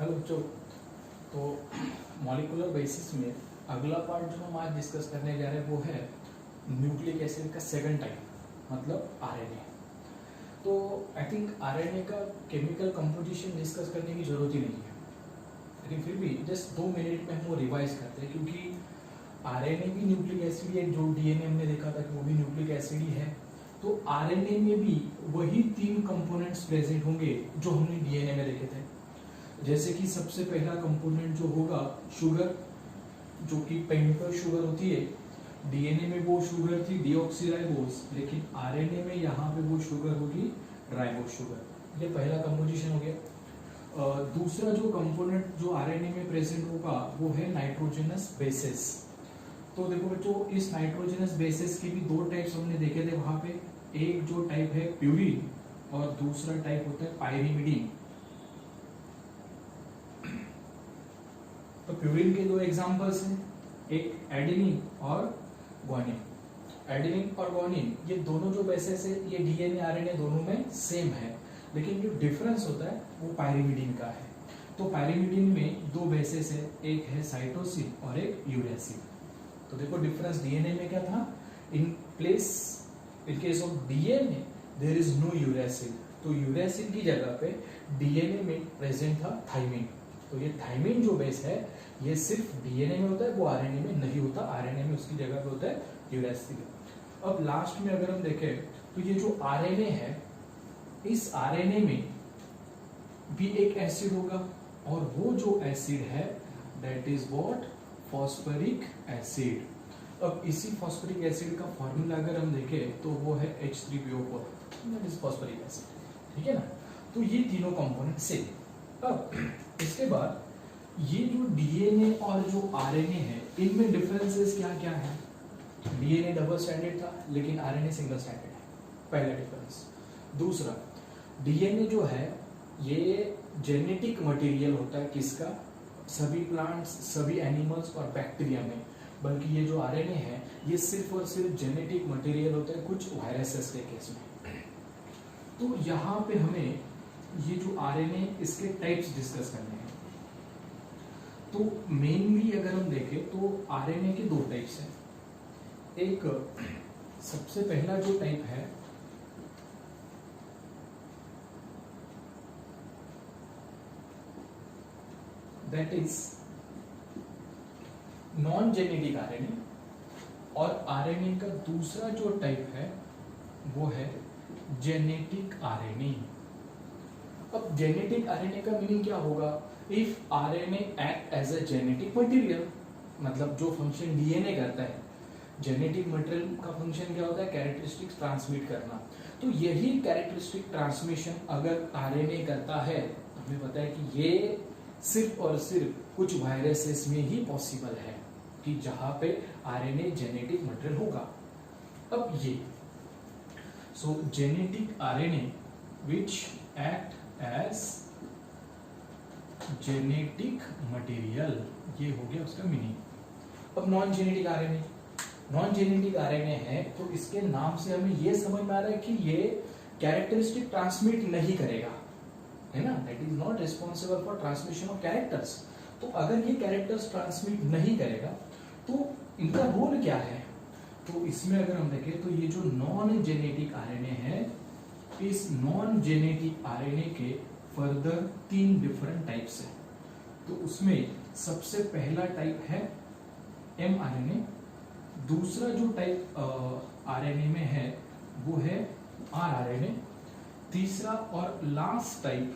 Hello बच्चों। तो molecular basis में अगला पार्ट जो हम आज डिस्कस करने जा रहे हैं वो है न्यूक्लिक एसिड का सेकंड टाइप, मतलब आरएनए। तो आई थिंक आरएनए का केमिकल कंपोजिशन डिस्कस करने की जरूरत ही नहीं है, लेकिन फिर भी जस्ट 2 मिनट में हम वो रिवाइज करते हैं, क्योंकि आरएनए भी न्यूक्लिक एसिड है। जो डीएनए हमने देखा था कि वो भी न्यूक्लिक एसिड ही है, तो आरएनए में भी वही 3 कंपोनेंट्स प्रेजेंट होंगे जो हमने डीएनए में देखे थे। जैसे कि सबसे पहला कंपोनेंट जो होगा शुगर, जो कि पेंटोज शुगर होती है। डीएनए में वो शुगर थी डीऑक्सीराइबोज, लेकिन आरएनए में यहाँ पे वो शुगर होगी राइबोज शुगर। ये पहला कंपोजिशन हो गया। दूसरा जो कंपोनेंट जो आरएनए में प्रेजेंट होगा वो है नाइट्रोजनस बेसेस। तो देखो बच्चों, इस नाइट्रोजनस बेसेस के भी 2 टाइप्स हमने देखे थे वहां पे। एक जो टाइप है प्यूरिन और दूसरा टाइप होता है पायरिमिडीन। तो प्यूरिन के 2 एग्जांपल्स हैं, एक एडेनिन और ग्वानिन। एडेनिन और ग्वानिन ये दोनों जो बेसेस है ये डीएनए आरएनए दोनों में सेम है, लेकिन जो डिफरेंस होता है वो पायरिमिडीन का है। तो पायरिमिडीन में 2 बेसेस है, एक है साइटोसिन और एक यूरेसिल। तो देखो डिफरेंस डीएनए में क्या था, in case of DNA there is no uracil. तो यूरेसिल की जगह पे डीएनए में प्रेजेंट था थाइमिन। तो ये थाइमिन जो बेस है ये सिर्फ डीएनए में होता है, वो आरएनए में नहीं होता। आरएनए में उसकी जगह पे होता है यूरेसिल। अब लास्ट में अगर हम देखें तो ये जो आरएनए है, इस आरएनए में भी एक एसिड होगा, और वो जो एसिड है that is what, phosphoric acid. अब इसी फॉस्फोरिक एसिड का फॉर्मूला अगर हम देखें तो वो है H3PO4, that is phosphoric acid. ठीक है ना। तो ये तीनों कंपोनेंट सेम। अब इसके बाद ये जो डीएनए और जो आरएनए है इनमें डिफरेंसेस क्या क्या है। डीएनए डबल स्ट्रैंडेड था, लेकिन आरएनए सिंगल स्ट्रैंडेड है, पहला डिफरेंस। दूसरा, डीएनए जो है ये जेनेटिक मटेरियल होता है किसका, सभी प्लांट्स, सभी एनिमल्स और बैक्टीरिया में। बल्कि ये जो आरएनए है ये सिर्फ और सिर्फ जेनेटिक मटेरियल होता है कुछ वायरसेस के केस में। तो यहाँ पे हमें ये जो आरएनए इसके टाइप्स डिस्कस करने हैं। तो मेनली अगर हम देखें तो आरएनए के 2 टाइप्स हैं। एक सबसे पहला जो टाइप है that is non genetic RNA, और आरएनए का दूसरा जो टाइप है वो है जेनेटिक आरएनए। अब जेनेटिक आरएनए का मीनिंग क्या होगा, if RNA act as a genetic material, मतलब जो फंक्शन डीएनए करता है। जेनेटिक मटेरियल का फंक्शन क्या होता है, कैरेक्टरिस्टिक्स ट्रांसमिट करना। तो यही कैरेक्टरिस्टिक ट्रांसमिशन अगर आरएनए करता है, हमें पता है कि ये सिर्फ और सिर्फ कुछ वायरसेस में ही पॉसिबल है कि जहां पे आरएनए जेनेटिक मटेरियल होगा। अब ये genetic RNA which act as genetic material, ये हो गया उसका मीनिंग। अब non genetic RNA, non genetic RNA है तो इसके नाम से हमें ये समझ में आ रहा है कि ये कैरेक्टरिस्टिक ट्रांसमिट नहीं करेगा, है ना, that is not responsible for transmission of characters. तो अगर ये कैरेक्टर्स ट्रांसमिट नहीं करेगा तो इनका रोल क्या है। तो इसमें अगर हम देखें तो ये जो नॉन जेनेटिक आरएनए है, इस नॉन जेनेटिक आरएनए के फर्दर 3 डिफरेंट टाइप्स है। तो उसमें सबसे पहला टाइप है mRNA, दूसरा जो टाइप आरएनए में है वो है rRNA, तीसरा और last type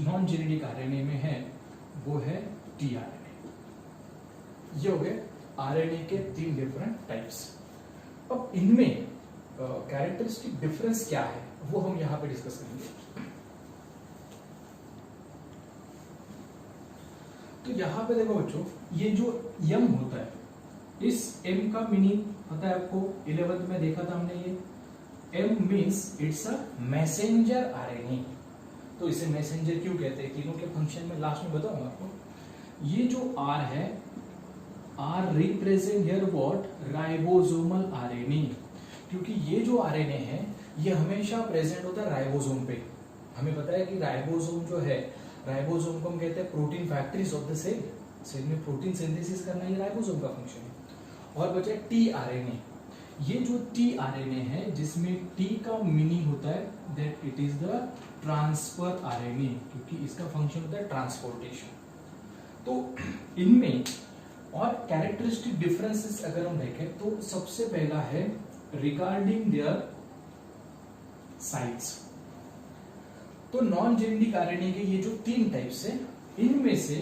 non genetic RNA में है वो है tRNA। ये हो गए आरएनए के 3 डिफरेंट टाइप्स। अब इनमें कैरेक्टरिस्टिक डिफरेंस क्या है वो हम यहां पे डिस्कस करेंगे। तो यहां पे देखो बच्चों, ये जो M होता है, इस M का मीनिंग पता है आपको, 11th में देखा था हमने। ये M means it's a messenger RNA. तो इसे मैसेंजर क्यों कहते हैं, तीनों के फंक्शन में लास्ट में बताऊंगा आपको। ये जो R है, R represent here what, ribosomal RNA. क्योंकि ये जो आरएनए है ये हमेशा प्रेजेंट होता है राइबोसोम पे। हमें पता है कि राइबोसोम जो है राइबोसोम को हम कहते हैं protein factories of the cell. Cell में प्रोटीन सिंथेसिस करना ये राइबोसोम का फंक्शन है। और बचा टीआरएनए। ये जो टीआरएनए है जिसमें टी का मीनिंग होता है that it is the transfer RNA, क्योंकि इसका फंक्शन होता है ट्रांसपोर्टेशन। तो इनमें और कैरेक्टरिस्टिक डिफरेंसेस अगर हम देखें तो सबसे पहला है रिगार्डिंग देयर साइट्स। तो नॉन जेनेटिक आरएनए के ये जो 3 टाइप्स है, इनमें से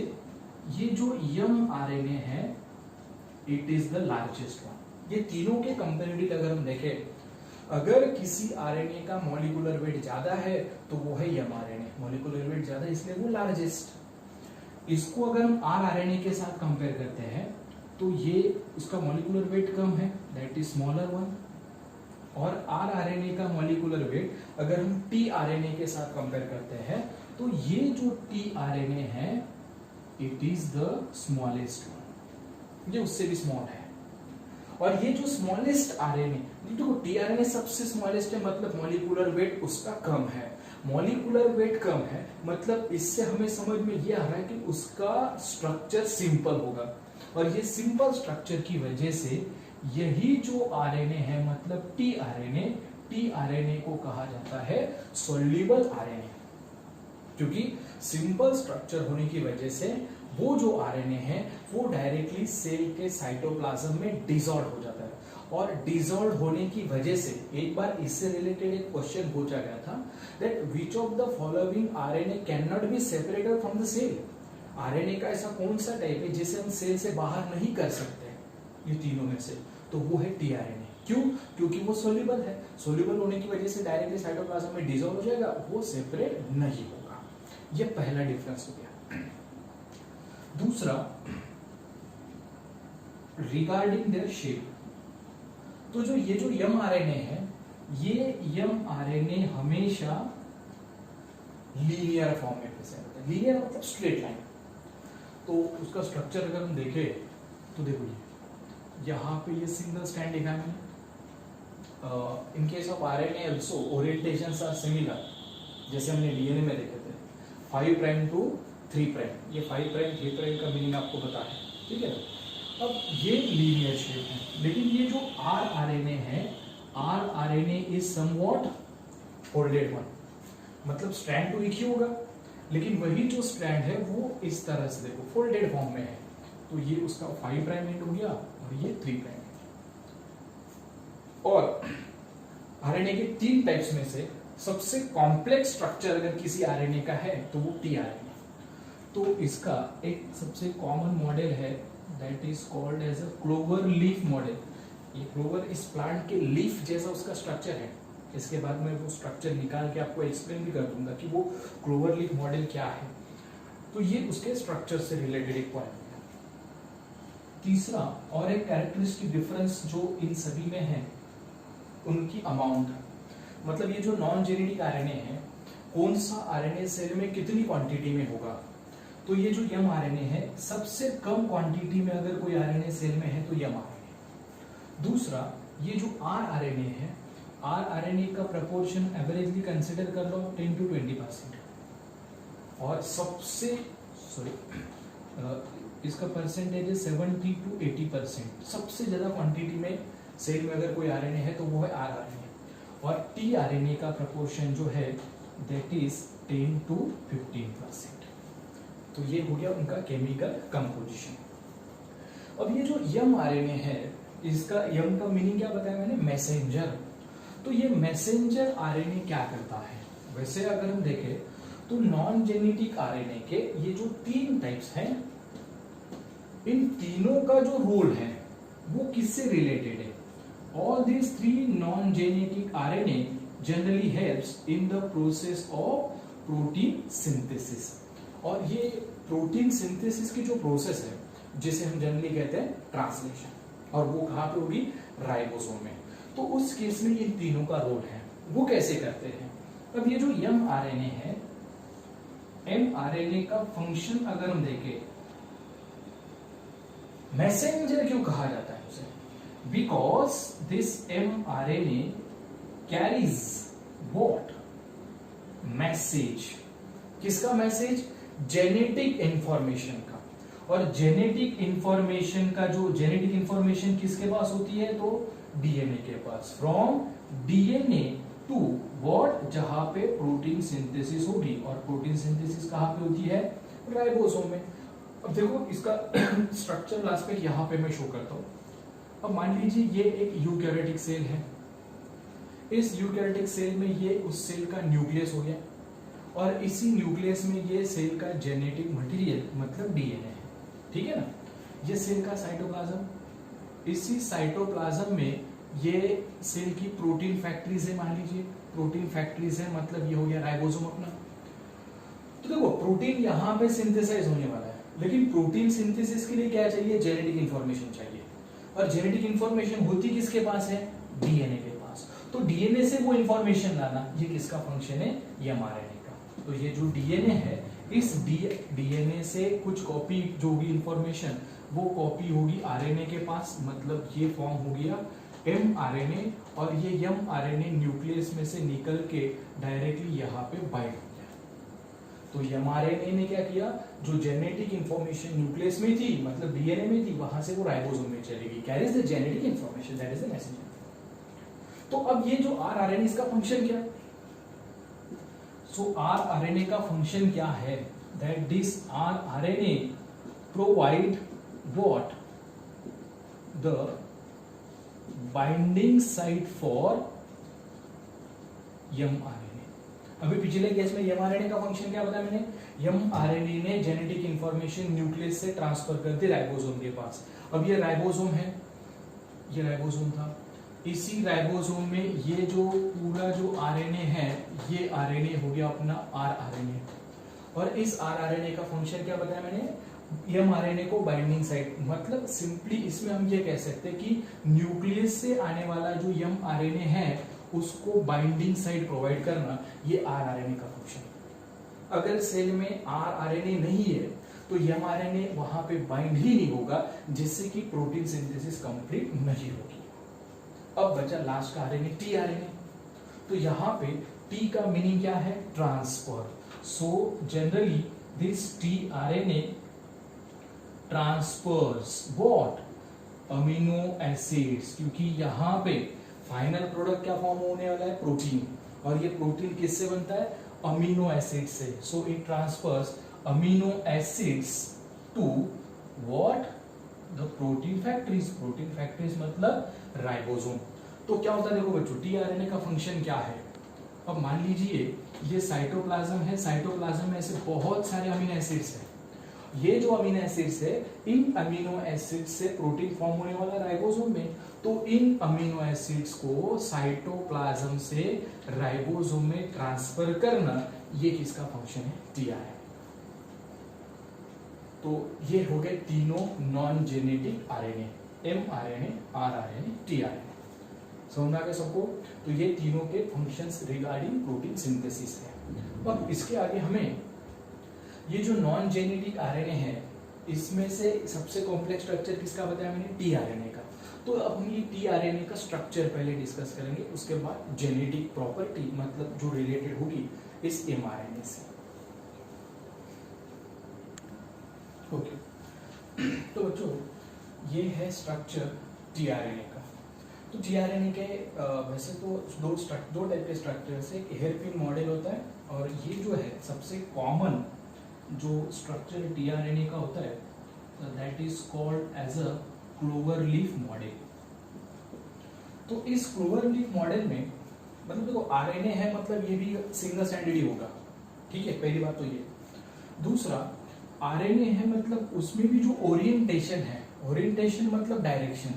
ये जो यंग आरएनए है it is the largest one. ये तीनों के कंपैरेटिव अगर हम देखें, अगर किसी आरएनए का मॉलिक्यूलर वेट ज्यादा है तो वो है यंग आरएनए, मॉलिक्यूलर वेट ज्यादा इसलिए वो लार्जेस्ट। इसको अगर हम आरआरएनए के साथ कंपेयर करते हैं तो ये उसका मॉलिक्यूलर वेट कम है, दैट इज स्मॉलर वन। और आरआरएनए का मॉलिक्यूलर वेट अगर हम टीआरएनए के साथ कंपेयर करते हैं तो ये जो टीआरएनए है it is the smallest one, ये उससे भी स्मॉल है। और ये जो स्मॉलेस्ट आरएनए, देखो टीआरएनए सबसे स्मॉलेस्ट है मतलब मॉलिक्यूलर वेट उसका कम है। मॉलिक्यूलर वेट कम है मतलब इससे हमें समझ में ये आ रहा है कि उसका स्ट्रक्चर सिंपल होगा। और ये सिंपल स्ट्रक्चर की वजह से यही जो आरएनए है मतलब टीआरएनए को कहा जाता है सोल्यूबल आरएनए, क्योंकि सिंपल स्ट्रक्चर होने की वजह से वो जो आरएनए है वो डायरेक्टली सेल के साइटोप्लाज्म में डिसॉल्व हो जाता है। और डिसॉल्व होने की वजह से एक बार इससे रिलेटेड एक क्वेश्चन पूछा गया था that which of the following RNA can not be separated from the cell. RNA का ऐसा कौन सा टाइप है जिसे हम सेल से बाहर नहीं कर सकते, ये तीनों में से, तो वो है टीआरएनए। क्यों? क्योंकि वो सोल्यूबल है, सोल्यूबल होने की वजह से डायरेक्टली साइटोप्लाज्म में डिसॉल्व हो जाएगा, वो सेपरेट नहीं होगा। ये पहला डिफरेंस हो गया। दूसरा रिगार्डिंग देयर शेप। तो जो ये जो यम आरएनए है, ये यम आरएनए हमेशा लीनियर फॉर्म में प्रेजेंट होता है। लीनियर मतलब स्ट्रेट लाइन। तो उसका स्ट्रक्चर अगर हम देखें तो देखो यहाँ पे ये सिंगल स्ट्रैंड दिखा मैंने। In case of RNA also orientations are similar, जैसे हमने डीएनए में देखे थे 5 प्राइम टू 3 प्राइम। ये 5 प्राइम 3 प्राइम का मीनिंग आपको पता है, ठीक है। अब ये लीनियर शेप है, लेकिन ये जो आरआरएनए है, rRNA is somewhat folded one, मतलब स्ट्रैंड तो एक ही होगा लेकिन वही जो स्ट्रैंड है वो इस तरह से देखो फोल्डेड फॉर्म में है। तो ये उसका 5 प्राइम एंड हो गया और ये 3 प्राइम। और आरएनए के 3 टाइप्स में से सबसे कॉम्प्लेक्स स्ट्रक्चर अगर किसी आरएनए का है तो वो टीआरएनए। तो इसका एक सबसे कॉमन मॉडल है that is called as a clover leaf model. ये क्लोवर इस प्लांट के लीफ जैसा उसका स्ट्रक्चर है। इसके बाद मैं वो स्ट्रक्चर निकाल के आपको एक्सप्लेन भी कर दूंगा कि वो क्लोवर लीफ मॉडल क्या है। तो ये उसके स्ट्रक्चर से रिलेटेड एक पॉइंट है। तीसरा और एक कैरेक्टरिस्टिक डिफरेंस जो इन सभी में है उनकी अमाउंट, मतलब ये जो नॉन जेनेटिक आरएनए है, कौन सा आरएनए सेल में कितनी क्वांटिटी में होगा। तो ये जो यम आरएनए है सबसे कम क्वांटिटी में अगर कोई आरएनए सेल में है तो यम आरएनए। दूसरा ये जो आरआरएनए है, आरआरएनए का प्रपोर्शन एवरेजली कंसीडर कर लो 10 to 20%। और सबसे इसका परसेंटेज है 70 to 80%। सबसे ज्यादा क्वांटिटी में सेल में अगर कोई आरएनए है तो वो है आरआरएनए। और टीआरएनए का प्रपोर्शन जो है दैट इज 10 to 15%। तो ये हो गया उनका केमिकल कंपोजिशन। अब ये जो यम आरएनए है, इसका यम का मीनिंग क्या बताया मैंने, मैसेंजर। तो ये मैसेंजर आरएनए क्या करता है, वैसे अगर हम देखें तो नॉन जेनेटिक आरएनए के ये जो 3 टाइप्स हैं, इन तीनों का जो रोल है वो किससे रिलेटेड है। All these 3 non genetic RNA generally helps in the process of protein synthesis. और ये प्रोटीन सिंथेसिस की जो प्रोसेस है जिसे हम जनरली कहते हैं ट्रांसलेशन, और वो कहाँ पे होगी, राइबोसोम में। तो उस केस में इन तीनों का रोल है, वो कैसे करते हैं। अब ये जो एम आरएनए है, एम आरएनए का फंक्शन अगर हम देखें, मैसेंजर क्यों कहा जाता है उसे, because this M RNA carries what, message. किसका मैसेज, जेनेटिक इंफॉर्मेशन का। और जेनेटिक इंफॉर्मेशन का जो जेनेटिक इंफॉर्मेशन किसके पास होती है, तो डीएनए के पास। फ्रॉम डीएनए टू व्हाट, जहां पे प्रोटीन सिंथेसिस होगी, और प्रोटीन सिंथेसिस कहां पे होती है, राइबोसोम में। अब देखो इसका स्ट्रक्चर लास्ट पे यहां पे मैं शो करता हूं। अब मान लीजिए ये एक यूकैरियोटिक सेल है, इस यूकैरियोटिक सेल में ये उस सेल का न्यूक्लियस हो गया, और इसी न्यूक्लियस में ये सेल का जेनेटिक मटेरियल मतलब डीएनए है, ठीक है ना। ये सेल का साइटोप्लाज्म, इसी साइटोप्लाज्म में ये सेल की प्रोटीन फैक्ट्रीज है, मान लीजिए प्रोटीन फैक्ट्रीज है, मतलब ये हो गया राइबोसोम अपना। तो देखो प्रोटीन यहाँ पे सिंथेसाइज होने वाला है, लेकिन प्रोटीन सिंथेसिस के लिए क्या चाहिए, जेनेटिक इंफॉर्मेशन चाहिए, और जेनेटिक इंफॉर्मेशन होती किसके पास है, डीएनए के पास। तो डीएनए से वो इंफॉर्मेशन लाना, ये किसका फंक्शन है, ये एमआरएनए का। तो ये जो डीएनए है, इस डीएनए से कुछ कॉपी जो होगी इंफॉर्मेशन, वो कॉपी होगी आरएनए के पास, मतलब ये फॉर्म हो गया एमआरएनए, और ये एमआरएनए न्यूक्लियस में से निकल के डायरेक्टली यहाँ पे बाइंड हो गया। तो एमआरएनए ने क्या किया, जो जेनेटिक इंफॉर्मेशन न्यूक्लियस में थी, मतलब डीएनए में थी, वहां से वो राइबोसोम में चलेगी, carries the genetic information, that is the messenger. तो अब ये जो आरआरएनए, इसका फंक्शन क्या है, सो आरआरएनए का फंक्शन क्या है, that this rRNA provide what, the binding site for mRNA. अभी पिछले केस में एमआरएनए का फंक्शन क्या बताया मैंने, एमआरएनए ने जेनेटिक इंफॉर्मेशन न्यूक्लियस से ट्रांसफर कर दी राइबोसोम के पास। अब ये राइबोसोम है, ये राइबोसोम था, इसी राइबोसोम में ये जो पूरा जो आरएनए है, ये आरएनए हो गया अपना आरआरएनए, और इस आरआरएनए का फंक्शन क्या बताया मैंने, एमआरएनए को बाइंडिंग साइट, मतलब सिंपली इसमें हम ये कह सकते हैं कि न्यूक्लियस से आने वाला जो एमआरएनए है उसको बाइंडिंग साइट प्रोवाइड करना, ये आरआरएनए का फंक्शन। अगर सेल में आरआरएनए नहीं है तो एमआरएनए वहां पे बाइंड ही नहीं होगा, जिससे कि प्रोटीन सिंथेसिस कंप्लीट नहीं होगी। अब बचा लास्ट का आरएनए, टीआरएनए। तो यहाँ पे टी का मीनिंग क्या है, transfer. So generally this tRNA transfers what, amino acids, क्योंकि यहाँ पे फाइनल प्रोडक्ट क्या फॉर्म होने वाला है, प्रोटीन, और ये प्रोटीन किससे बनता है, अमीनो एसिड से। So it transfers amino acids to what, the protein factories. Protein factories मतलब राइबोसोम। तो क्या होता है, देखो बच्चों टीआरएनए का फंक्शन क्या है। अब मान लीजिए ये साइटोप्लाज्म है, साइटोप्लाज्म में ऐसे बहुत सारे अमीनो एसिड्स हैं, ये जो अमीनो एसिड्स है, इन अमीनो एसिड्स से प्रोटीन फॉर्म होने वाला राइबोसोम में। तो इन अमीनो एसिड्स को साइटोप्लाज्म से राइबोसोम में ट्रांसफर करना, ये किसका फंक्शन है, टीआरएनए। तो ये हो गए तीनों non genetic RNA, mRNA, rRNA, tRNA. समझ आ गया सबको। तो ये तीनों के फंक्शंस रिगार्डिंग प्रोटीन सिंथेसिस है। अब इसके आगे हमें ये जो नॉन जेनेटिक आरएनए है, इसमें से सबसे कॉम्प्लेक्स स्ट्रक्चर किसका बताया मैंने, टीआरएनए का। तो अब हम ये टीआरएनए का स्ट्रक्चर पहले डिस्कस करेंगे, उसके बाद जेनेटिक प्रॉपर्टी मतलब जो रिलेटेड होगी इस एमआरएनए से। ओके तो बच्चों ये है स्ट्रक्चर टीआरएनए का। तो टीआरएनए के वैसे तो दो टाइप के स्ट्रक्चर्स है, एक हेयरपिन मॉडल होता है, और ये जो है सबसे कॉमन जो स्ट्रक्चर टीआरएनए का होता है, that is called as a clover leaf model. तो इस क्लोवर लीफ मॉडल में मतलब देखो आरएनए है, मतलब ये भी सिंगल स्ट्रैंडेड ही होगा, ठीक है, पहली बात तो ये। दूसरा आरएनए है, मतलब उसमें भी जो ओरिएंटेशन है, ओरिएंटेशन मतलब डायरेक्शन,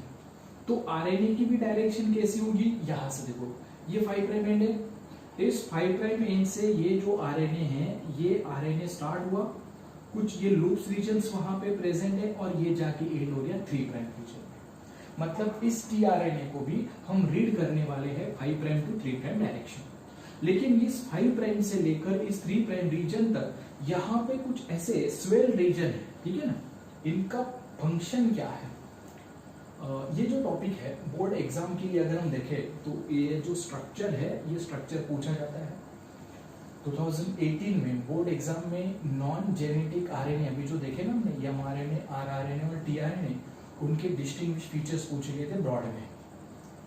तो आरएनए की भी डायरेक्शन कैसी होगी, यहां से देखो ये 5 प्राइम एंड है, इस 5 प्राइम एंड से ये जो आरएनए है, ये आरएनए स्टार्ट हुआ, कुछ ये लूप्स रीजन्स वहां पे प्रेजेंट है, और ये जाके एंड हो गया 3 प्राइम रीजन में। मतलब इस टीआरएनए को भी हम रीड करने वाले हैं 5 प्राइम टू 3 प्राइम डायरेक्शन। लेकिन इस 5 प्राइम से लेकर इस 3 प्राइम रीजन तक यहाँ पे कुछ ऐसे स्वेल रीजन है, ठीक है ना, इनका फंक्शन क्या है। ये जो टॉपिक है बोर्ड एग्जाम के लिए अगर हम देखें तो ये जो स्ट्रक्चर है, ये स्ट्रक्चर पूछा जाता है। 2018 में बोर्ड एग्जाम में नॉन जेनेटिक आरएनए, अभी जो देखे ना हमने एमआरएनए, आरआरएनए और टीआरएनए, उनके डिस्टिंग्विश फीचर्स पूछे गए थे ब्रॉड में।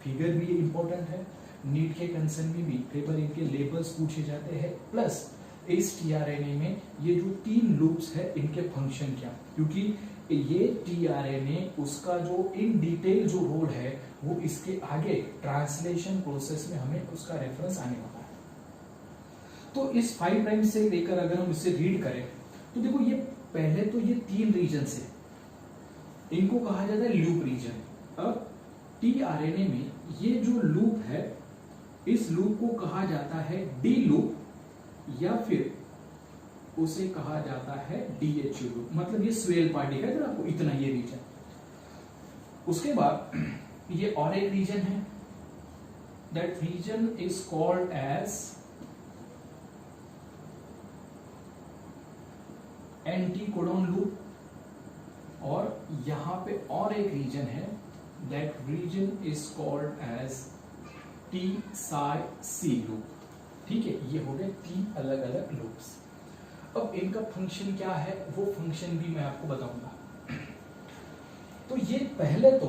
फिगर भी इंपॉर्टेंट है, नीट के कंसर्न में भी कई बार इनके लेबल्स पूछे जाते हैं, प्लस इस टीआरएनए में ये जो 3 लूप्स है इनके फंक्शन क्या, क्योंकि ये टीआरएनए उसका जो इन डिटेल जो रोल है वो इसके आगे ट्रांसलेशन प्रोसेस में हमें उसका रेफरेंस आने वाला है। तो इस 5 प्राइम से लेकर अगर हम इसे रीड करें तो देखो ये पहले तो ये 3 रीजन से इनको कहा जाता है लूप रीजन। अब टीआरएनए में ये जो लूप है इस लूप को कहा जाता है डी लूप या फिर उसे कहा जाता है डीएचयू लूप, मतलब ये स्वेल पार्ट दिखा है आपको इतना ये रीजन। उसके बाद ये और एक रीजन है, that region is called as anticodon loop, और यहां पे और एक रीजन है, that region is called as T psi C loop. ठीक है, ये हो गए 3 अलग अलग लूप्स। अब इनका फंक्शन क्या है वो फंक्शन भी मैं आपको बताऊंगा। तो ये पहले तो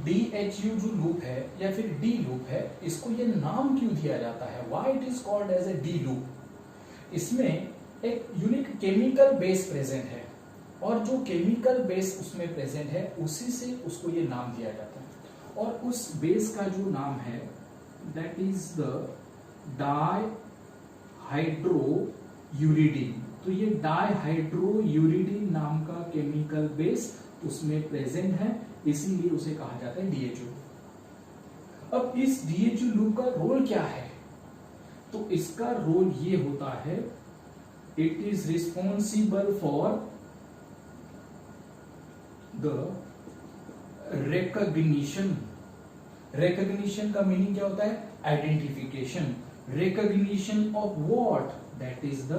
DHU जो लूप है या फिर डी लूप है, इसको ये नाम क्यों दिया जाता है, why it is called as a D loop. इसमें एक यूनिक केमिकल बेस प्रेजेंट है और जो केमिकल बेस उसमें प्रेजेंट है उसी से उसको ये नाम दिया जाता है, और उस बेस का जो नाम है दैट इज द डाइहाइड्रोयूरिडीन। तो ये डाइहाइड्रोयूरिडीन नाम का केमिकल बेस उसमें प्रेजेंट है, इसीलिए उसे कहा जाता है डीएचयू। अब इस डीएचयू लूप का रोल क्या है, तो इसका रोल ये होता है, it is responsible for the recognition. Recognition का मीनिंग क्या होता है, identification. Recognition of what, that is the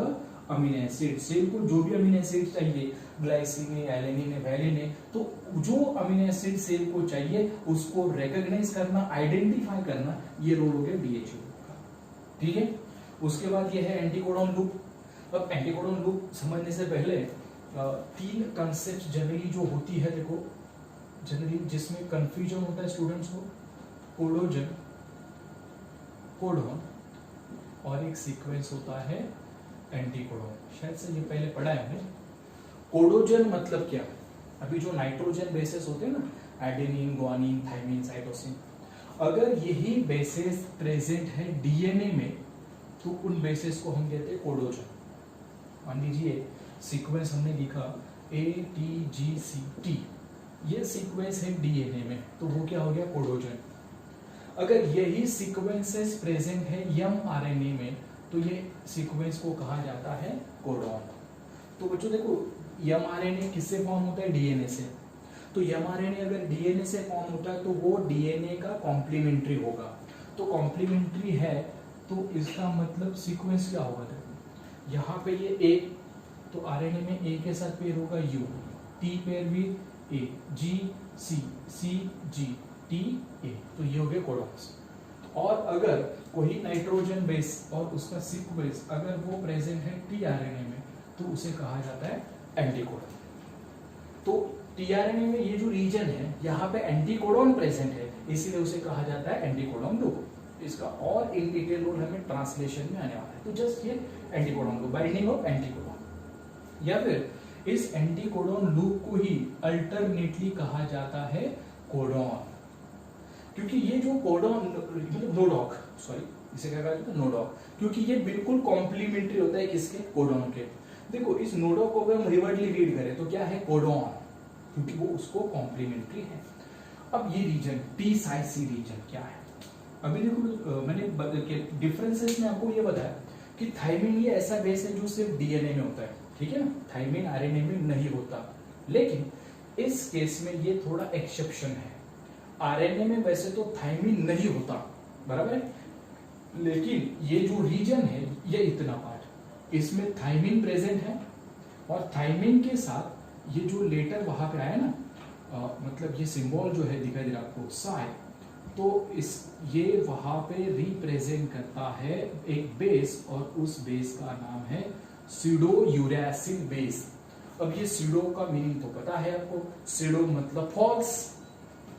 amino acid. Cell को जो भी अमीनो एसिड चाहिए, ग्लाइसिन है, एलेनिन है, वैलिन है, तो जो अमीनो एसिड सेल को चाहिए उसको रिकॉग्नाइज करना, आइडेंटिफाई करना, ये रोल हो गया डीएचयू का। ठीक है, उसके बाद ये है एंटीकोडॉन लूप। अब एंटीकोडॉन लूप समझने से पहले 3 कंसेप्ट जनरली जो होती है, देखो जनरली जिसमें कंफ्यूजन होता है स्टूडेंट्स को, कोडोजन, कोडॉन और एक सीक्वेंस होता है एंटीकोडॉन। शायद से ये पहले पढ़ा है हमने। कोडोजन मतलब क्या, अभी जो नाइट्रोजन बेसेस होते हैं ना, एडेनिन, ग्वानिन, थाइमिन, साइटोसिन, अगर यही बेसेस प्रेजेंट है डीएनए में तो उन बेसेस को हम कहते हैं कोडोजन। मान लीजिए सीक्वेंस हमने लिखा ATGC, ये सीक्वेंस है डीएनए में, तो वो क्या हो गया, कोडोजन। अगर यही सीक्वेंसेस प्रेजेंट है एमआरएनए में तो ये सीक्वेंस को कहा जाता है कोडॉन। तो बच्चों देखो एमआरएनए किससे फॉर्म होता है, डीएनए से। तो एमआरएनए अगर डीएनए से फॉर्म होता है तो वो डीएनए का कॉम्प्लीमेंट्री होगा। तो कॉम्प्लीमेंट्री है तो इसका मतलब सीक्वेंस क्या होगा, देखो यहाँ पे ये ए, तो आरएनए में ए के साथ पेयर होगा यू, टी पेयर भी ए, जी सी, सी जी, टी ए, तो ये हो गए कोडॉन्स। और अगर कोई नाइट्रोजन बेस और उसका सीक्वेंस अगर वो प्रेजेंट है टीआरएनए में तो उसे कहा जाता है एंटीकोडॉन। तो टीआरएनए में ये जो रीजन है यहाँ पे एंटीकोडॉन प्रेजेंट है, इसीलिए उसे कहा जाता है एंटीकोडॉन लूप। इसका और इन डिटेल रोल हमें ट्रांसलेशन में आने वाला है। तो जस्ट ये anticodon loop, binding of anticodon, या फिर इस एंटीकोडॉन लूप को ही अल्टरनेटली कहा जाता है कोडॉन, क्योंकि ये जो कोडॉन नोडॉक, सॉरी इसे क्या कहते हैं, नोडॉक, क्योंकि ये बिल्कुल कॉम्प्लीमेंट्री होता है किसके, कोडॉन के। देखो इस नोडॉक को अगर हम रिवर्टली रीड करें तो क्या है, कोडॉन, क्योंकि वो उसको कॉम्प्लीमेंट्री है। अब ये रीजन टी साई सी रीजन क्या है, अभी देखो मैंने डिफरेंसेस में आपको ये बताया कि थाइमिन ये ऐसा बेस है जो सिर्फ डीएनए में होता है, ठीक है ना, थाइमिन आरएनए में नहीं होता। लेकिन इस केस में ये थोड़ा एक्सेप्शन है। आरएनए में वैसे तो थाइमिन नहीं होता, बराबर है, लेकिन ये जो रीजन है ये इतना पार्ट, इसमें थाइमिन प्रेजेंट है, और थाइमिन के साथ ये जो लेटर वहां पे आया ना, मतलब ये सिंबल जो है दिखाई दे रहा आपको साई, तो इस ये वहां पे रिप्रेजेंट करता है एक बेस, और उस बेस का नाम है स्यूडो यूरासिल बेस। अब ये स्यूडो का मीनिंग तो पता है आपको, स्यूडो मतलब फॉल्स,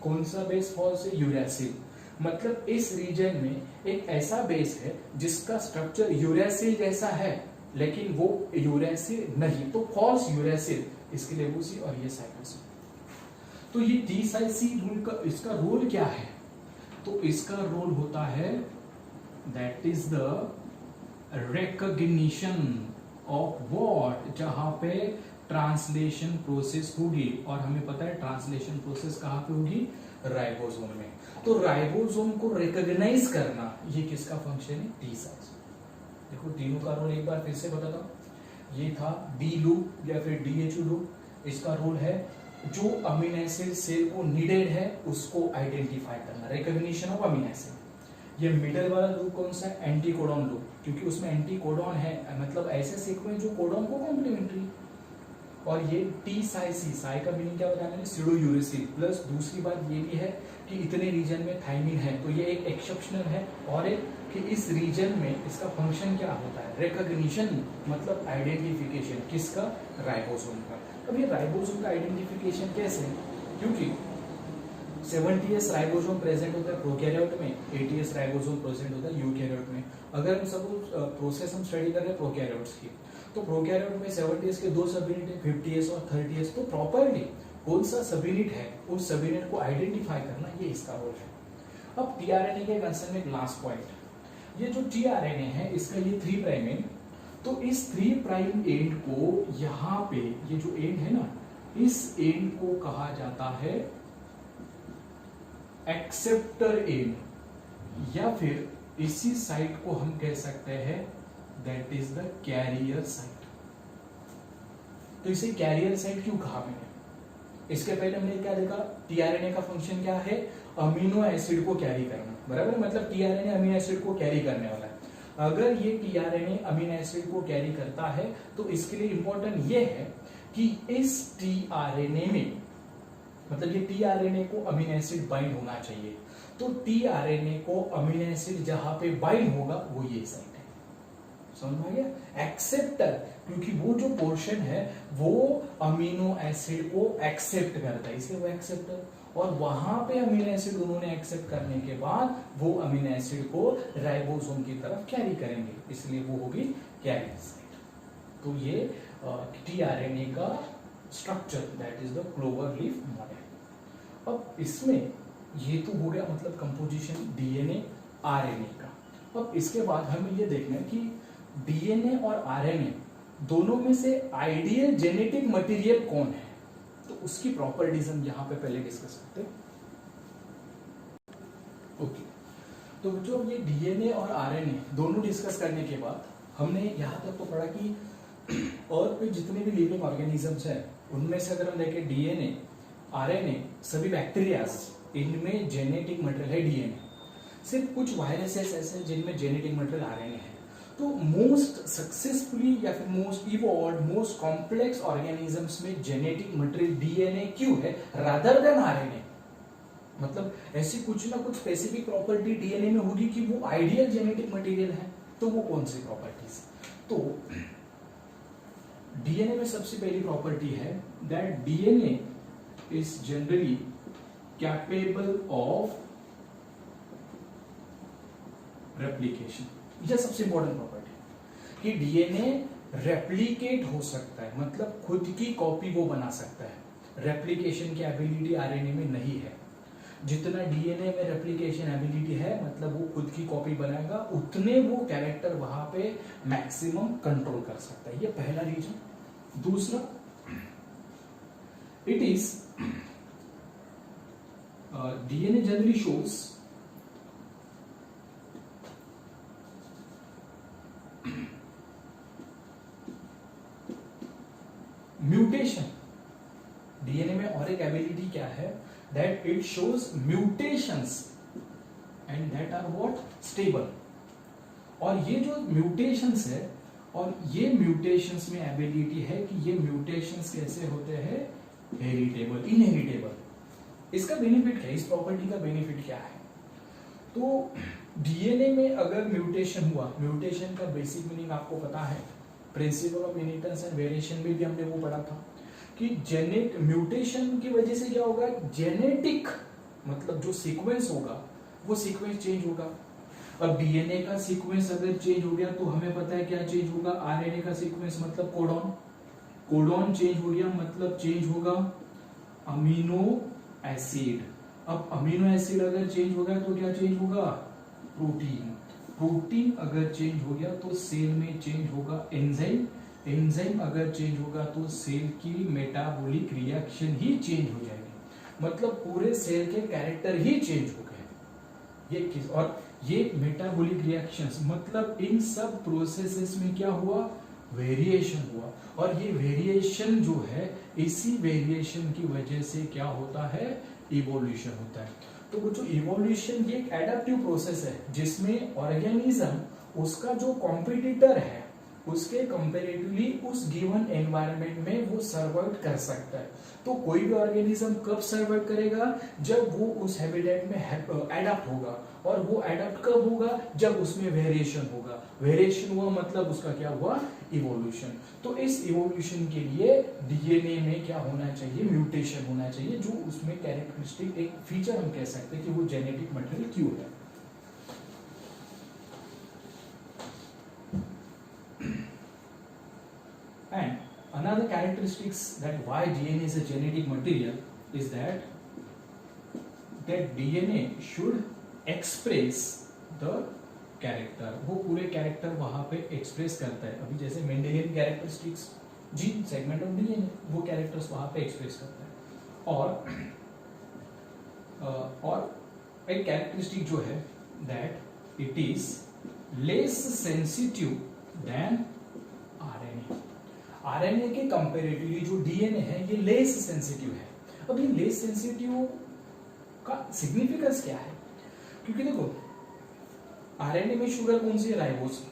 कौन सा बेस फॉल्स है, यूरासिल, मतलब इस रीजन में एक ऐसा बेस है जिसका स्ट्रक्चर यूरासिल जैसा है लेकिन वो यूरासिल नहीं, तो फॉल्स यूरासिल, इसके लिए वो सी और ये साइकिल सी। तो ये टी-साइसी रूल का इसका रोल क्या है, तो इसका रोल होता है that is the recognition of what, जहां पे ट्रांसलेशन प्रोसेस होगी, और हमें पता है ट्रांसलेशन प्रोसेस कहां पे होगी, राइबोसोम में। तो राइबोसोम को रिकॉग्नाइज करना ये किसका फंक्शन है, टी-साइज। देखो तीनों का रोल एक बार फिर से बताता हूं, ये था डी लूप या फिर डीएचयू लूप, इसका रोल है जो अमीनो एसिड सेल को नीडेड है उसको आइडेंटिफाई करना, रिकॉग्निशन ऑफ अमीनो एसिड। ये मिडल वाला लूप कौन सा है, एंटी कोडॉन लूप, क्योंकि उसमें एंटी कोडॉन है, मतलब ऐसे सीक्वेंस जो कोडॉन को कॉम्प्लीमेंट्री। और ये टी-साइसी, साई का मीनिंग क्या बताया मैंने, स्यूडो यूरासिल, प्लस दूसरी बात ये भी है कि इतने रीजन में थाइमिन है, तो ये एक एक्सेप्शनल है, और एक कि इस रीजन में इसका फंक्शन क्या होता है, रिकॉग्निशन, मतलब आइडेंटिफिकेशन, किसका, राइबोसोम का। अब ये राइबोसोम का आइडेंटिफिकेशन कैसे, क्योंकि 70s राइबोसोम प्रेजेंट होता है प्रोकैरियोट में, 80s राइबोसोम प्रेजेंट होता है यूकैरियोट में। अगर हम सब प्रोसेस हम स्टडी कर रहे हैं प्रोकैरियोट्स की, तो प्रोकैरियोट में 70s के 2 सब यूनिट है, 50s और 30s, तो प्रॉपर्ली कौन सा सब यूनिट है उस सब यूनिट को आइडेंटिफाई करना, ये इसका रोल है। अब टीआरएनए के कंसर्न में लास्ट पॉइंट, ये जो टीआरएनए है इसका ये 3 प्राइम एंड, तो इस 3 प्राइम एंड को यहाँ पे ये जो एंड है ना, इस एंड को कहा जाता है एक्सेप्टर एंड, या फिर इसी साइट को हम कह सकते हैं that is the carrier site. तो इसे कैरियर साइट क्यों कहा मैंने, इसके पहले हमने क्या देखा, टीआरएनए का फंक्शन क्या है, अमीनो एसिड को कैरी करना, बराबर, मतलब टीआरएनए अमीनो एसिड को कैरी करने वाला है। अगर ये टीआरएनए अमीनो एसिड को कैरी करता है तो इसके लिए इंपॉर्टेंट ये है कि इस टीआरएनए में, मतलब ये टीआरएनए को अमीनो एसिड बाइंड होना चाहिए, तो टीआरएनए को अमीनो एसिड जहां पे बाइंड होगा वो ये साइट है, समझ में आ गया। एक्सेप्टर, क्योंकि वो जो पोर्शन है वो अमीनो एसिड को एक्सेप्ट करता है, इसलिए वो एक्सेप्टर, और वहां पे अमीनो एसिड उन्होंने एक्सेप्ट करने के बाद वो अमीनो एसिड को राइबोसोम की तरफ कैरी करेंगे, इसलिए वो होगी कैरियर साइट। तो ये टीआरएनए का structure, that is the clover leaf model. अब इसमें ये तो हो गया मतलब कंपोजिशन डीएनए आरएनए का। अब इसके बाद हमें ये देखना है कि डीएनए और आरएनए दोनों में से आइडियल जेनेटिक मटेरियल कौन है, तो उसकी प्रॉपर्टीज हम यहां पे पहले डिस्कस करते हैं। ओके, तो जो ये डीएनए और आरएनए दोनों डिस्कस करने के बाद हमने यहां तक तो पढ़ा कि अर्थ पे जितने भी लिविंग ऑर्गेनिजम्स हैं उनमें से अगर हम देखें डीएनए आरएनए सभी बैक्टीरियाज, इनमें जेनेटिक मटेरियल है डीएनए, सिर्फ कुछ वायरसेस ऐसे जिनमें जेनेटिक मटेरियल आरएनए है। तो मोस्ट सक्सेसफुली या फिर most evolve most complex organisms में जेनेटिक मटेरियल डीएनए क्यों है रादर देन आरएनए, मतलब ऐसी कुछ ना कुछ स्पेसिफिक प्रॉपर्टी डीएनए में होगी कि वो आइडियल जेनेटिक मटेरियल है, तो वो कौन सी प्रॉपर्टीज, तो डीएनए में सबसे पहली प्रॉपर्टी है that DNA is generally capable of replication. यह सबसे इंपॉर्टेंट प्रॉपर्टी कि डीएनए रेप्लिकेट हो सकता है, मतलब खुद की कॉपी वो बना सकता है। रेप्लिकेशन की एबिलिटी आरएनए में नहीं है। जितना डीएनए में रेप्लिकेशन एबिलिटी है, मतलब वो खुद की कॉपी बनाएगा, उतने वो कैरेक्टर वहां पे मैक्सिमम कंट्रोल कर सकता है। ये पहला रीजन। दूसरा, it is DNA generally shows mutation. DNA में और एक एबिलिटी क्या है, that it shows mutations and that are what stable. और ये जो म्यूटेशंस है, और ये म्यूटेशंस में एबिलिटी है कि ये म्यूटेशंस कैसे होते हैं, हेरिटेबल, इनहेरिटेबल। इसका बेनिफिट क्या है, इस प्रॉपर्टी का बेनिफिट क्या है, तो डीएनए में अगर म्यूटेशन हुआ, म्यूटेशन का बेसिक मीनिंग आपको पता है, principle of inheritance and variation में भी हमने वो पढ़ा था कि जेनेटिक म्यूटेशन की वजह से क्या होगा, जेनेटिक मतलब जो सीक्वेंस होगा वो सीक्वेंस चेंज होगा। अब डीएनए का सीक्वेंस अगर चेंज हो गया तो हमें पता है क्या चेंज होगा, आरएनए का सीक्वेंस मतलब कोडॉन, कोडॉन चेंज हो गया मतलब चेंज होगा अमीनो एसिड। अब अमीनो एसिड अगर चेंज हो गया तो क्या चेंज होगा, प्रोटीन, प्रोटीन अगर चेंज हो गया तो सेल में चेंज होगा एंजाइम, एंजाइम अगर चेंज होगा तो सेल की मेटाबॉलिक रिएक्शन ही चेंज हो जाएगी, मतलब पूरे सेल के कैरेक्टर ही चेंज हो गए। ये किस, और ये मेटाबॉलिक रिएक्शंस मतलब इन सब प्रोसेसेस में क्या हुआ, वेरिएशन हुआ, और ये वेरिएशन जो है इसी वेरिएशन की वजह से क्या होता है, इवोल्यूशन होता है। तो वो जो इवोल्यूशन ये एक एडाप्टिव प्रोसेस है जिसमें ऑर्गेनिज्म उसका जो कॉम्पिटिटर है उसके कंपैरेटिवली उस गिवन एनवायरनमेंट में वो सर्वाइव कर सकता है। तो कोई भी ऑर्गेनिज्म कब सर्वाइव करेगा, जब वो उस हैबिटेट में एडाप्ट होगा, और वो एडाप्ट कब होगा, जब उसमें वेरिएशन होगा। वेरिएशन हुआ मतलब उसका क्या हुआ, इवोल्यूशन। तो इस इवोल्यूशन के लिए डीएनए में क्या होना चाहिए, म्यूटेशन होना चाहिए, जो उसमें कैरेक्टरिस्टिक एक फीचर हम कह सकते हैं कि वो जेनेटिक मटेरियल क्यों है। And another characteristics that why DNA is a genetic material is that DNA should express the character, वो पूरे कैरेक्टर वहां पे एक्सप्रेस करता है। अभी जैसे Mendelian characteristics, gene segment of DNA, वो कैरेक्टर्स वहां पे एक्सप्रेस करता है। और एक कैरेक्टरिस्टिक जो है that it is less sensitive then RNA. RNA के कंपैरेटिवली जो डीएनए है ये लेस सेंसिटिव है। अब ये लेस सेंसिटिव का सिग्निफिकेंस क्या है, क्योंकि देखो आरएनए में शुगर कौन सी है, राइबोस।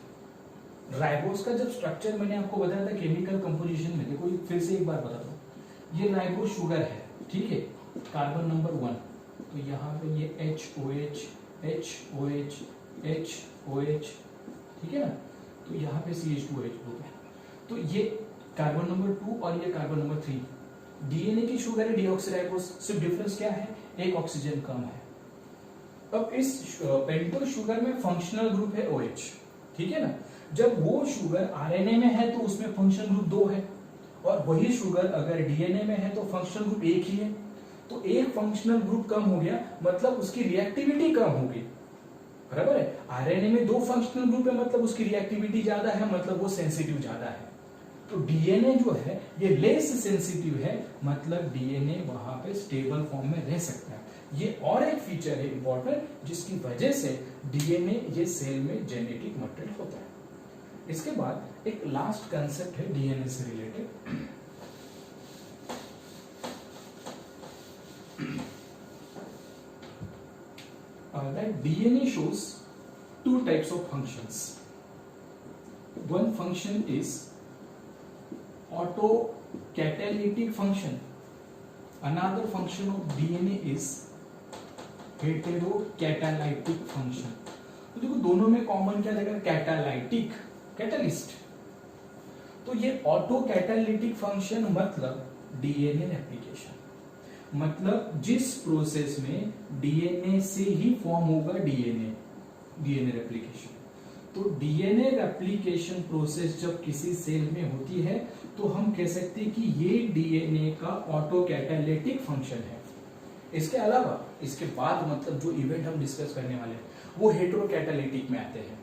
राइबोस का जब स्ट्रक्चर मैंने आपको बताया था केमिकल कंपोजिशन में, देखो फिर से एक बार बता दो, ये राइबोस शुगर है, ठीक है, कार्बन नंबर 1, तो यहाँ पे ये HOH HOH HOH, ठीक है ना, तो यहाँ पे CH2H ग्रुप है, तो ये कार्बन नंबर 2 और ये कार्बन नंबर 3। डीएनए की शुगर है डीऑक्सीराइबोस, सिर्फ डिफरेंस क्या है, एक ऑक्सीजन कम है। अब इस पेंटोज शुगर में फंक्शनल ग्रुप है OH, ठीक है ना। जब वो शुगर आरएनए में है तो उसमें फंक्शनल ग्रुप 2 है, और वही शुगर अगर डीएनए में है तो फंक्शनल ग्रुप 1 ही है। तो एक फंक्शनल ग्रुप कम हो गया मतलब उसकी रिएक्टिविटी कम होगी, बराबर है। आरएनए में 2 फंक्शनल ग्रुप है मतलब उसकी रिएक्टिविटी ज्यादा है, मतलब वो सेंसिटिव ज्यादा है। तो डीएनए जो है ये लेस सेंसिटिव है, मतलब डीएनए वहां पे स्टेबल फॉर्म में रह सकता है। ये और एक फीचर है इंपॉर्टेंट, जिसकी वजह से डीएनए ये सेल में जेनेटिक मटेरियल होता है। इसके बाद एक लास्ट कंसेप्ट है डीएनए से related, that DNA shows 2 types of functions. One function is autocatalytic function. Another function of DNA is heterocatalytic function. तो देखो दोनों में कॉमन क्या देगा, कैटालाइटिक, कैटालिस्ट। तो ये ऑटो कैटालिटिक फंक्शन मतलब डीएनए रेप्लिकेशन, मतलब जिस प्रोसेस में डीएनए से ही फॉर्म होगा डीएनए रेप्लिकेशन। तो डीएनए रेप्लिकेशन प्रोसेस जब किसी सेल में होती है तो हम कह सकते हैं कि ये डीएनए का ऑटो कैटालिटिक फंक्शन है। इसके अलावा इसके बाद मतलब जो इवेंट हम डिस्कस करने वाले हैं वो हेट्रो कैटालिटिक में आते हैं।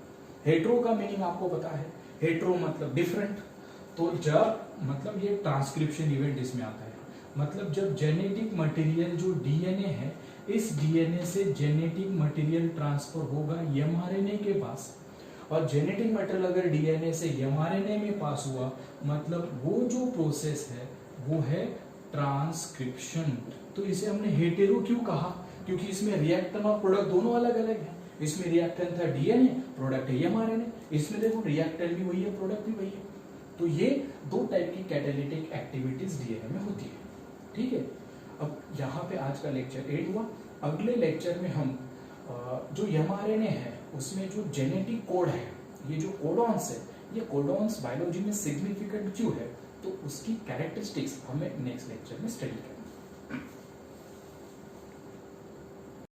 हेट्रो का मीनिंग आपको पता है, हेट्रो मतलब डिफरेंट, तो जब मतलब ये ट्रांसक्रिप्शन इवेंट इसमें आता है, मतलब जब जेनेटिक मटेरियल जो डीएनए है इस डीएनए से जेनेटिक मटेरियल ट्रांसफर होगा एमआरएनए के पास, और जेनेटिक मटेरियल अगर डीएनए से एमआरएनए में पास हुआ मतलब वो जो प्रोसेस है वो है ट्रांसक्रिप्शन। तो इसे हमने हेटेरो क्यों कहा, क्योंकि इसमें रिएक्टेंट और प्रोडक्ट दोनों अलग अलग हैं। इसमें रिएक्टेंट था डीएनए, प्रोडक्ट है एमआरएनए, इसमें देखो रिएक्टेंट भी वही है, प्रोडक्ट भी वही है। तो ये 2 टाइप की कैटालिटिक एक्टिविटीज डीएनए में होती है, ठीक है। अब यहाँ पे आज का लेक्चर 8 हुआ। अगले लेक्चर में हम जो mRNA है उसमें जो जेनेटिक कोड है, ये जो कोडॉन्स है, ये कोडॉन्स बायोलॉजी में सिग्निफिकेंट क्यों है, तो उसकी कैरेक्टरिस्टिक्स हमें नेक्स्ट लेक्चर में स्टडी करेंगे।